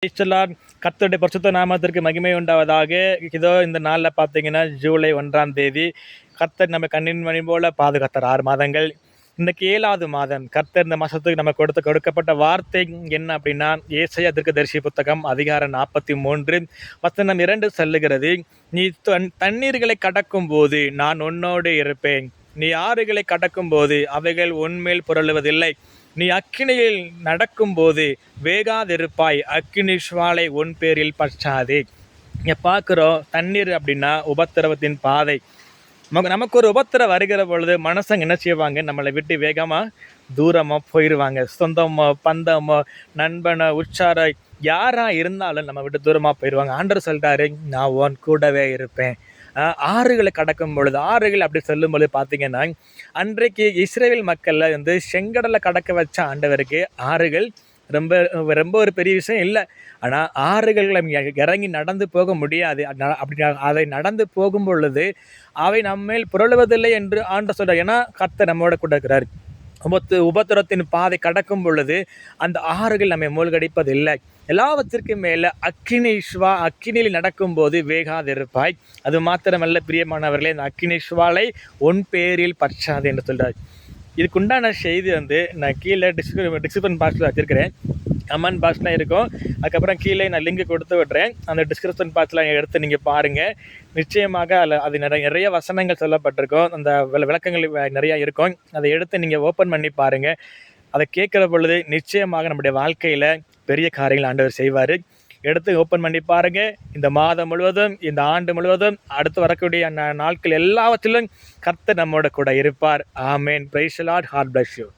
கர்த்தருடைய பரிசுத்த நாமத்திற்கு மகிமை உண்டாவதாக. இதோ இந்த நாளில் பார்த்தீங்கன்னா ஜூலை 1ஆம் தேதி கர்த்தர் நம்ம கண்ணின் மணி போல பாதுகாத்தார் 6 மாதங்கள். இன்னைக்கு 7வது மாதம். கர்த்தர் இந்த மாதத்துக்கு நம்ம கொடுக்கப்பட்ட வார்த்தை என்ன அப்படின்னா, ஏசாயா தீர்க்கதரிசி புத்தகம் அதிகாரம் 43 வசனம் 2 சொல்லுகிறது, நீ தண்ணீர்களை கடக்கும் போது நான் உன்னோடு இருப்பேன், நீ ஆறுகளை கடக்கும் போது அவைகள் உன்மேல் புரளுவதில்லை, நீ அக்கினியில் நடக்கும்போது வேகாதிருப்பாய், அக்கினி ஜுவாலை உன் பேரில் பற்றாதே. இங்கே பார்க்குறோம், தண்ணீர் அப்படின்னா உபத்திரவத்தின் பாதை. நமக்கு ஒரு உபத்திரம் வருகிற பொழுது மனசங்க என்ன செய்வாங்க, நம்மளை விட்டு வேகமாக தூரமாக போயிடுவாங்க. சொந்தமோ பந்தமோ நண்பனோ உற்சார யாராக இருந்தாலும் நம்ம விட்டு தூரமாக போயிடுவாங்க. ஆண்டவர் சொல்லிட்டாரு, நான் உன் கூடவே இருப்பேன். ஆறுகளை கடக்கும் பொழுது, ஆறுகள் அப்படி சொல்லும் பொழுது பார்த்தீங்கன்னா, அன்றைக்கு இஸ்ரேல் மக்களில் செங்கடலை கடக்க வச்ச ஆண்டவருக்கு ஆறுகள் ரொம்ப ரொம்ப ஒரு பெரிய விஷயம் இல்லை. ஆனால் ஆறுகள் இறங்கி நடந்து போக முடியாது. அப்படி அதை நடந்து போகும் பொழுது அவை நம்மேல் புரளுவதில்லை என்று ஆண்டவர் சொல்கிறார். ஏன்னா கர்த்தர் நம்மோட கூட இருக்கிறார். உபத்திரத்தின் பாதை கடக்கும் பொழுது அந்த ஆறுகள் நம்மை மூழ்கடிப்பதில்லை. எல்லாவற்றிற்கும் மேலே அக்கினியில் நடக்கும்போது வேகாதிருப்பாய். அது மாத்திரமல்ல பிரியமானவர்களே, இந்த அக்கினி ஜுவாலை உன் பேரில் பற்றாது என்று சொல்கிறார். இதுக்குண்டான செய்தி நான் கீழே டிஸ்கிரிப்ஷன் பாக்ஸில் வச்சுருக்கிறேன். கமெண்ட் பாக்ஸ்லாம் இருக்கும். அதுக்கப்புறம் கீழே நான் லிங்க் கொடுத்து விட்றேன். அந்த டிஸ்கிரிப்ஷன் பாக்ஸில் எடுத்து நீங்கள் பாருங்கள். நிச்சயமாக அது நிறைய வசனங்கள் சொல்லப்பட்டிருக்கும். அந்த விளக்கங்கள் நிறையா இருக்கும். அதை எடுத்து நீங்கள் ஓப்பன் பண்ணி பாருங்கள். அதை கேட்குற பொழுது நிச்சயமாக நம்முடைய வாழ்க்கையில் பெரிய காரியங்கள் ஆண்டவர் செய்வார். எடுத்து ஓப்பன் பண்ணி பாருங்கள். இந்த மாதம் முழுவதும், இந்த ஆண்டு முழுவதும், அடுத்து வரக்கூடிய நாட்கள் எல்லாவற்றிலும் கர்த்தர் நம்மோட கூட இருப்பார். Amen. Praise the lord. God bless you.